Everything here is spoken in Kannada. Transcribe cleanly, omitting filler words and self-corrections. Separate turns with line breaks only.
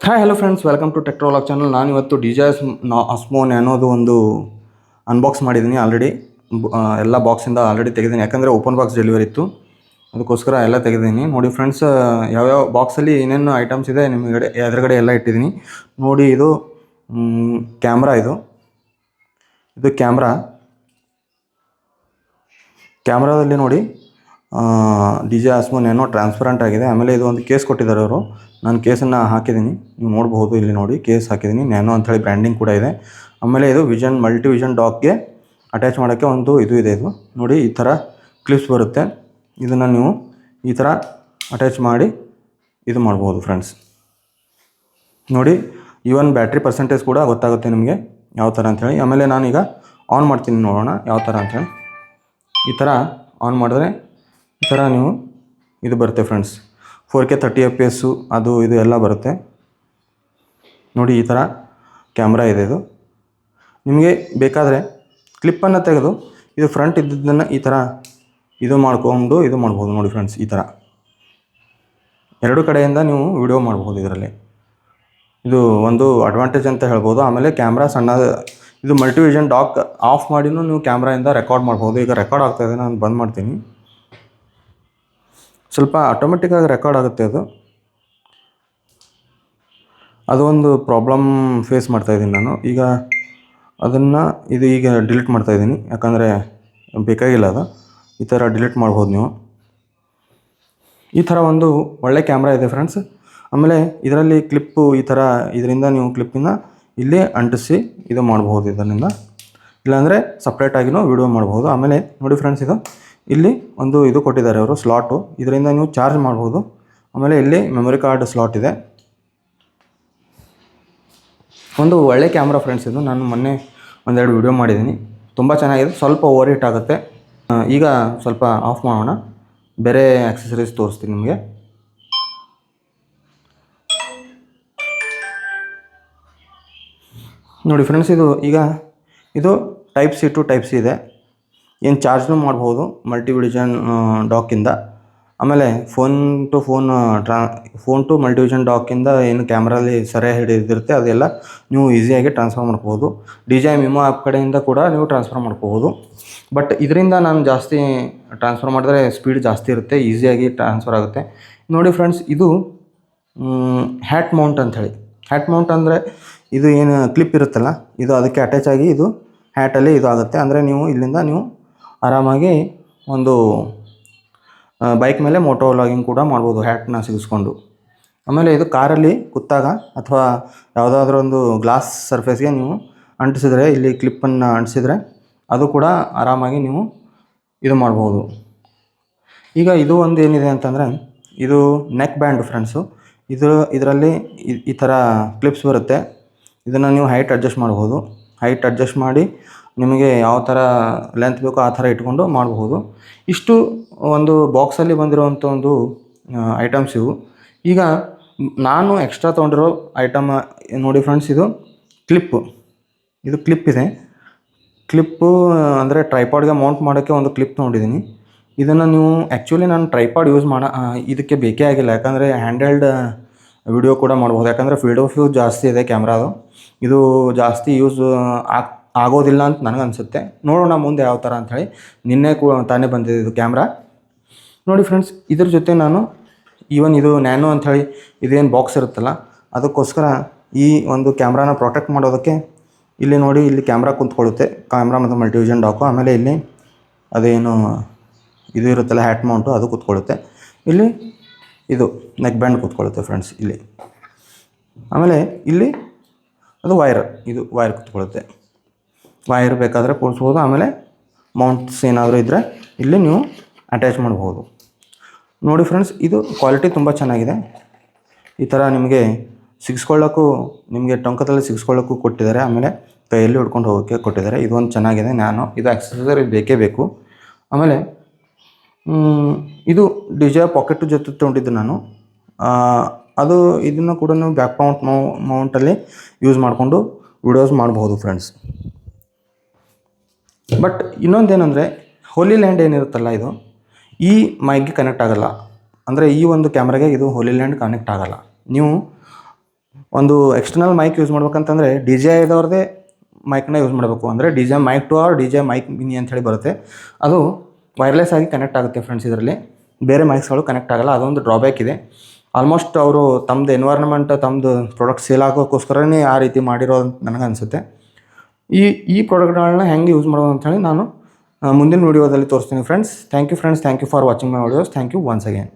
Hi hello friends, welcome to Techtrolog channel. ನಾನು ಇವತ್ತು DJI Osmo Nanoದು ಒಂದು ಅನ್ಬಾಕ್ಸ್ ಮಾಡಿದ್ದೀನಿ. ಆಲ್ರೆಡಿ ಎಲ್ಲ ಬಾಕ್ಸಿಂದ ಆಲ್ರೆಡಿ ತೆಗೆದಿದ್ದೀನಿ, ಯಾಕಂದರೆ ಓಪನ್ ಬಾಕ್ಸ್ ಡೆಲಿವರಿ ಇತ್ತು, ಅದಕ್ಕೋಸ್ಕರ ಎಲ್ಲ ತೆಗೆದಿದ್ದೀನಿ. ನೋಡಿ ಫ್ರೆಂಡ್ಸ್, ಯಾವ್ಯಾವ ಬಾಕ್ಸಲ್ಲಿ ಏನೇನು ಐಟಮ್ಸ್ ಇದೆ ನಿಮಗೆ ಎದುರುಗಡೆ ಎಲ್ಲ ಇಟ್ಟಿದ್ದೀನಿ ನೋಡಿ. ಇದು ಕ್ಯಾಮ್ರಾ, ಇದು ಕ್ಯಾಮ್ರಾದಲ್ಲಿ ನೋಡಿ DJI Osmo Nano ಟ್ರಾನ್ಸ್ಪರೆಂಟ್ ಆಗಿದೆ. ಆಮೇಲೆ ಇದು ಒಂದು ಕೇಸ್ ಕೊಟ್ಟಿದ್ದಾರೆ ಅವರು. ನಾನು ಕೇಸನ್ನು ಹಾಕಿದ್ದೀನಿ, ನೀವು ನೋಡ್ಬೋದು. ಇಲ್ಲಿ ನೋಡಿ ಕೇಸ್ ಹಾಕಿದ್ದೀನಿ, ನ್ಯಾನೋ ಅಂಥೇಳಿ ಬ್ರ್ಯಾಂಡಿಂಗ್ ಕೂಡ ಇದೆ. ಆಮೇಲೆ ಇದು ಮಲ್ಟಿ ವಿಷನ್ ಡಾಕ್ಗೆ ಅಟ್ಯಾಚ್ ಮಾಡೋಕ್ಕೆ ಒಂದು ಇದು ಇದೆ. ಇದು ನೋಡಿ, ಈ ಥರ ಕ್ಲಿಪ್ಸ್ ಬರುತ್ತೆ. ಇದನ್ನು ನೀವು ಈ ಥರ ಅಟ್ಯಾಚ್ ಮಾಡಿ ಇದು ಮಾಡ್ಬೋದು ಫ್ರೆಂಡ್ಸ್. ನೋಡಿ, ಈವನ್ ಬ್ಯಾಟ್ರಿ ಪರ್ಸೆಂಟೇಜ್ ಕೂಡ ಗೊತ್ತಾಗುತ್ತೆ ನಿಮಗೆ ಯಾವ ಥರ ಅಂಥೇಳಿ. ಆಮೇಲೆ ನಾನೀಗ ಆನ್ ಮಾಡ್ತೀನಿ, ನೋಡೋಣ ಯಾವ ಥರ ಅಂಥೇಳಿ. ಈ ಥರ ಆನ್ ಮಾಡಿದ್ರೆ ಈ ಥರ ನೀವು ಇದು ಬರುತ್ತೆ ಫ್ರೆಂಡ್ಸ್. 4K 30 FPS ಅದು ಇದು ಎಲ್ಲ ಬರುತ್ತೆ ನೋಡಿ. ಈ ಥರ ಕ್ಯಾಮ್ರಾ ಇದೆ. ಇದು ನಿಮಗೆ ಬೇಕಾದರೆ ಕ್ಲಿಪ್ಪನ್ನು ತೆಗೆದು ಇದು ಫ್ರಂಟ್ ಇದ್ದದ್ದನ್ನು ಈ ಥರ ಇದು ಮಾಡ್ಕೊಂಡು ಇದು ಮಾಡ್ಬೋದು ನೋಡಿ ಫ್ರೆಂಡ್ಸ್. ಈ ಥರ ಎರಡು ಕಡೆಯಿಂದ ನೀವು ವಿಡಿಯೋ ಮಾಡ್ಬೋದು ಇದರಲ್ಲಿ. ಇದು ಒಂದು ಅಡ್ವಾಂಟೇಜ್ ಅಂತ ಹೇಳ್ಬೋದು. ಆಮೇಲೆ ಕ್ಯಾಮ್ರಾ ಸಣ್ಣ, ಇದು ಮಲ್ಟಿವಿಷನ್ ಡಾಕ್ ಆಫ್ ಮಾಡಿನೂ ನೀವು ಕ್ಯಾಮ್ರಾಯಿಂದ ರೆಕಾರ್ಡ್ ಮಾಡ್ಬೋದು. ಈಗ ರೆಕಾರ್ಡ್ ಆಗ್ತಾಯಿದೆ, ನಾನು ಬಂದ್ ಮಾಡ್ತೀನಿ. ಸ್ವಲ್ಪ ಆಟೋಮೆಟಿಕ್ಕಾಗಿ ರೆಕಾರ್ಡ್ ಆಗುತ್ತೆ. ಅದು ಒಂದು ಪ್ರಾಬ್ಲಮ್ ಫೇಸ್ ಮಾಡ್ತಾಯಿದ್ದೀನಿ ನಾನು. ಈಗ ಅದನ್ನು ಈಗ ಡಿಲೀಟ್ ಮಾಡ್ತಾಯಿದ್ದೀನಿ, ಯಾಕಂದರೆ ಬೇಕಾಗಿಲ್ಲ ಅದು. ಈ ಥರ ಡಿಲೀಟ್ ಮಾಡ್ಬೋದು ನೀವು. ಈ ಥರ ಒಂದು ಒಳ್ಳೆ ಕ್ಯಾಮ್ರಾ ಇದೆ ಫ್ರೆಂಡ್ಸ್. ಆಮೇಲೆ ಇದರಲ್ಲಿ ಕ್ಲಿಪ್ಪು ಈ ಥರ, ಇದರಿಂದ ನೀವು ಕ್ಲಿಪ್ಪಿನ ಇಲ್ಲಿ ಅಂಟಿಸಿ ಇದು ಮಾಡ್ಬೋದು. ಇದರಿಂದ ಇಲ್ಲಾಂದರೆ ಸಪ್ರೇಟಾಗಿನೂ ವಿಡಿಯೋ ಮಾಡ್ಬೋದು. ಆಮೇಲೆ ನೋಡಿ ಫ್ರೆಂಡ್ಸ್, ಇಲ್ಲಿ ಒಂದು ಇದು ಕೊಟ್ಟಿದ್ದಾರೆ ಅವರು, ಸ್ಲಾಟು. ಇದರಿಂದ ನೀವು ಚಾರ್ಜ್ ಮಾಡ್ಬೋದು. ಆಮೇಲೆ ಇಲ್ಲಿ ಮೆಮೊರಿ ಕಾರ್ಡ್ ಸ್ಲಾಟ್ ಇದೆ. ಒಂದು ಒಳ್ಳೆ ಕ್ಯಾಮ್ರಾ ಫ್ರೆಂಡ್ಸ್ ಇದು. ನಾನು ಮೊನ್ನೆ ಒಂದೆರಡು ವಿಡಿಯೋ ಮಾಡಿದ್ದೀನಿ, ತುಂಬ ಚೆನ್ನಾಗಿದೆ. ಸ್ವಲ್ಪ ಓವರ್ ಹೀಟ್ ಆಗುತ್ತೆ. ಈಗ ಸ್ವಲ್ಪ ಆಫ್ ಮಾಡೋಣ, ಬೇರೆ ಆಕ್ಸೆಸರೀಸ್ ತೋರಿಸ್ತೀನಿ ನಿಮಗೆ. ನೋಡಿ ಫ್ರೆಂಡ್ಸ್, ಇದು type C to type C ಇದೆ. ಏನು ಚಾರ್ಜ್ನೂ ಮಾಡ್ಬೋದು ಮಲ್ಟಿವಿಷನ್ ಡಾಕಿಂದ. ಆಮೇಲೆ ಫೋನ್ ಟು ಮಲ್ಟಿವಿಷನ್ ಡಾಕಿಂದ ಏನು ಕ್ಯಾಮ್ರಲ್ಲಿ ಸೆರೆ ಹಿಡಿದಿರುತ್ತೆ ಅದೆಲ್ಲ ನೀವು ಈಸಿಯಾಗಿ ಟ್ರಾನ್ಸ್ಫರ್ ಮಾಡ್ಬೋದು. DJI Mimo ಆ್ಯಪ್ ಕಡೆಯಿಂದ ಕೂಡ ನೀವು ಟ್ರಾನ್ಸ್ಫರ್ ಮಾಡ್ಕೋಬೋದು. ಬಟ್ ಇದರಿಂದ ನಾನು ಜಾಸ್ತಿ ಟ್ರಾನ್ಸ್ಫರ್ ಮಾಡಿದ್ರೆ ಸ್ಪೀಡ್ ಜಾಸ್ತಿ ಇರುತ್ತೆ, ಈಸಿಯಾಗಿ ಟ್ರಾನ್ಸ್ಫರ್ ಆಗುತ್ತೆ. ನೋಡಿ ಫ್ರೆಂಡ್ಸ್, ಇದು ಹ್ಯಾಟ್ ಮೌಂಟ್ ಅಂಥೇಳಿ. ಹ್ಯಾಟ್ ಮೌಂಟ್ ಅಂದರೆ ಇದು ಏನು ಕ್ಲಿಪ್ ಇರುತ್ತಲ್ಲ, ಇದು ಅದಕ್ಕೆ ಅಟ್ಯಾಚ್ ಆಗಿ ಇದು ಹ್ಯಾಟಲ್ಲಿ ಇದು ಆಗುತ್ತೆ. ಅಂದರೆ ಇಲ್ಲಿಂದ ನೀವು ಆರಾಮಾಗಿ ಒಂದು ಬೈಕ್ ಮೇಲೆ ಮೋಟೋ ವ್ಲಾಗಿಂಗ್ ಕೂಡ ಮಾಡ್ಬೋದು ಹ್ಯಾಟ್ನ ಸಿಗಿಸ್ಕೊಂಡು. ಆಮೇಲೆ ಇದು ಕಾರಲ್ಲಿ ಕೂತಾಗ ಅಥವಾ ಯಾವುದಾದ್ರೂ ಒಂದು ಗ್ಲಾಸ್ ಸರ್ಫೇಸ್ಗೆ ನೀವು ಅಂಟಿಸಿದ್ರೆ, ಇಲ್ಲಿ ಕ್ಲಿಪ್ಪನ್ನು ಅಂಟಿಸಿದ್ರೆ ಅದು ಕೂಡ ಆರಾಮಾಗಿ ನೀವು ಇದು ಮಾಡ್ಬೋದು. ಈಗ ಇದು ಒಂದು ಏನಿದೆ ಅಂತಂದರೆ, ಇದು ನೆಕ್ ಬ್ಯಾಂಡ್ ಫ್ರೆಂಡ್ಸು. ಇದರಲ್ಲಿ ಈ ಥರ ಕ್ಲಿಪ್ಸ್ ಬರುತ್ತೆ. ಇದನ್ನು ನೀವು ಹೈಟ್ ಅಡ್ಜಸ್ಟ್ ಮಾಡ್ಬೋದು. ಹೈಟ್ ಅಡ್ಜಸ್ಟ್ ಮಾಡಿ ನಿಮಗೆ ಯಾವ ಥರ ಲೆಂತ್ ಬೇಕೋ ಆ ಥರ ಇಟ್ಕೊಂಡು ಮಾಡಬಹುದು. ಇಷ್ಟು ಒಂದು ಬಾಕ್ಸಲ್ಲಿ ಬಂದಿರುವಂಥ ಒಂದು ಐಟಮ್ಸ್ ಇವು. ಈಗ ನಾನು ಎಕ್ಸ್ಟ್ರಾ ತೊಗೊಂಡಿರೋ ಐಟಮ್ ನೋಡಿ ಫ್ರೆಂಡ್ಸ್, ಇದು ಕ್ಲಿಪ್ ಇದೆ. ಕ್ಲಿಪ್ಪು ಅಂದರೆ ಟ್ರೈಪಾಡ್ಗೆ ಮೌಂಟ್ ಮಾಡೋಕ್ಕೆ ಒಂದು ಕ್ಲಿಪ್ ತೊಗೊಂಡಿದ್ದೀನಿ. ಇದನ್ನು ನೀವು ಆ್ಯಕ್ಚುಲಿ ನಾನು ಟ್ರೈಪಾಡ್ ಯೂಸ್ ಇದಕ್ಕೆ ಬೇಕೇ ಆಗಿಲ್ಲ, ಯಾಕಂದರೆ ಹ್ಯಾಂಡೆಲ್ಡ್ ವಿಡಿಯೋ ಕೂಡ ಮಾಡ್ಬೋದು. ಯಾಕಂದರೆ ಫೀಲ್ಡ್ ಆಫ್ ವ್ಯೂ ಜಾಸ್ತಿ ಇದೆ ಕ್ಯಾಮ್ರಾದು. ಇದು ಜಾಸ್ತಿ ಯೂಸ್ ಆಗೋದಿಲ್ಲ ಅಂತ ನನಗನ್ಸುತ್ತೆ. ನೋಡೋಣ ಮುಂದೆ ಯಾವ ಥರ ಅಂಥೇಳಿ. ನಿನ್ನೆ ತಾನೇ ಬಂದಿದೆ ಇದು ಕ್ಯಾಮ್ರಾ. ನೋಡಿ ಫ್ರೆಂಡ್ಸ್, ಇದ್ರ ಜೊತೆ ನಾನು ಇದು ನ್ಯಾನೋ ಅಂಥೇಳಿ ಇದೇನು ಬಾಕ್ಸ್ ಇರುತ್ತಲ್ಲ, ಅದಕ್ಕೋಸ್ಕರ ಈ ಒಂದು ಕ್ಯಾಮ್ರಾನ ಪ್ರೊಟೆಕ್ಟ್ ಮಾಡೋದಕ್ಕೆ ಇಲ್ಲಿ ನೋಡಿ, ಇಲ್ಲಿ ಕ್ಯಾಮ್ರಾ ಕುಂತ್ಕೊಳ್ಳುತ್ತೆ, ಕ್ಯಾಮ್ರಾ ಮತ್ತು ಮಲ್ಟಿವಿಷನ್ ಡಾಕು. ಆಮೇಲೆ ಇಲ್ಲಿ ಅದೇನು ಇದು ಇರುತ್ತಲ್ಲ ಹ್ಯಾಟ್ ಮೌಂಟು, ಅದು ಕೂತ್ಕೊಳ್ಳುತ್ತೆ. ಇಲ್ಲಿ ಇದು ನೆಕ್ ಬ್ಯಾಂಡ್ ಕೂತ್ಕೊಳ್ಳುತ್ತೆ ಫ್ರೆಂಡ್ಸ್ ಇಲ್ಲಿ. ಆಮೇಲೆ ಇಲ್ಲಿ ಅದು ವೈರ್ ಕೂತ್ಕೊಳ್ಳುತ್ತೆ. ವೈರ್ ಬೇಕಾದರೆ ಕೂರಿಸ್ಬೋದು. ಆಮೇಲೆ ಮೌಂಟ್ಸ್ ಏನಾದರೂ ಇದ್ದರೆ ಇಲ್ಲಿ ನೀವು ಅಟ್ಯಾಚ್ ಮಾಡ್ಬೋದು. ನೋಡಿ ಫ್ರೆಂಡ್ಸ್, ಇದು ಕ್ವಾಲಿಟಿ ತುಂಬ ಚೆನ್ನಾಗಿದೆ. ಈ ಥರ ನಿಮಗೆ ಸಿಗಿಸ್ಕೊಳ್ಳೋಕ್ಕೂ, ನಿಮಗೆ ಟೊಂಕದಲ್ಲಿ ಸಿಗಿಸ್ಕೊಳ್ಳೋಕ್ಕೂ ಕೊಟ್ಟಿದ್ದಾರೆ. ಆಮೇಲೆ ಕೈಯಲ್ಲಿ ಹಿಡ್ಕೊಂಡು ಹೋಗೋಕ್ಕೆ ಕೊಟ್ಟಿದ್ದಾರೆ. ಇದೊಂದು ಚೆನ್ನಾಗಿದೆ. ಇದು ಆಕ್ಸೆಸರಿ ಬೇಕೇ ಬೇಕು. ಆಮೇಲೆ ಇದು DJI ಪಾಕೆಟ್ ಜೊತೆ ತೊಗೊಂಡಿದ್ದು ನಾನು. ಇದನ್ನು ಕೂಡ ನೀವು ಬ್ಯಾಕ್ ಮೌಂಟಲ್ಲಿ ಯೂಸ್ ಮಾಡಿಕೊಂಡು ವಿಡಿಯೋಸ್ ಮಾಡ್ಬೋದು ಫ್ರೆಂಡ್ಸ್. ಬಟ್ ಇನ್ನೊಂದೇನೆಂದರೆ, ಹೋಲಿ ಲ್ಯಾಂಡ್ ಏನಿರುತ್ತಲ್ಲ, ಇದು ಈ ಮೈಕ್ಗೆ ಕನೆಕ್ಟ್ ಆಗೋಲ್ಲ. ಅಂದರೆ ಈ ಒಂದು ಕ್ಯಾಮ್ರಾಗೆ ಇದು ಹೋಲಿ ಲ್ಯಾಂಡ್ ಕನೆಕ್ಟ್ ಆಗೋಲ್ಲ. ನೀವು ಒಂದು ಎಕ್ಸ್ಟರ್ನಲ್ ಮೈಕ್ ಯೂಸ್ ಮಾಡ್ಬೇಕಂತಂದರೆ ಡಿ ಜೆ ಐದವ್ರದ್ದೇ ಮೈಕ್ನ ಯೂಸ್ ಮಾಡಬೇಕು. ಅಂದರೆ D J mic two or D J mic mini ಅಂತ ಹೇಳಿ ಬರುತ್ತೆ. ಅದು ವೈರ್ಲೆಸ್ ಆಗಿ ಕನೆಕ್ಟ್ ಆಗುತ್ತೆ ಫ್ರೆಂಡ್ಸ್. ಇದರಲ್ಲಿ ಬೇರೆ ಮೈಕ್ಸ್ಗಳು ಕನೆಕ್ಟ್ ಆಗಲ್ಲ. ಅದೊಂದು ಡ್ರಾಬ್ಯಾಕ್ ಇದೆ. ಆಲ್ಮೋಸ್ಟ್ ಅವರು ತಮ್ಮದು ಎನ್ವೈರ್ನ್ಮೆಂಟ್ ತಮ್ಮದು ಪ್ರಾಡಕ್ಟ್ ಸೇಲ್ ಆಗೋಕ್ಕೋಸ್ಕರನೇ ಆ ರೀತಿ ಮಾಡಿರೋದು ಅಂತ ನನಗನ್ಸುತ್ತೆ. ಈ ಪ್ರಾಡಕ್ಟ್ಗಳನ್ನ ಹೆಂಗೆ ಯೂಸ್ ಮಾಡೋದು ಅಂಥೇಳಿ ನಾನು ಮುಂದಿನ ವೀಡಿಯೋದಲ್ಲಿ ತೋರಿಸ್ತೀನಿ friends. Thank you friends. Thank you for watching my videos. Thank you once again.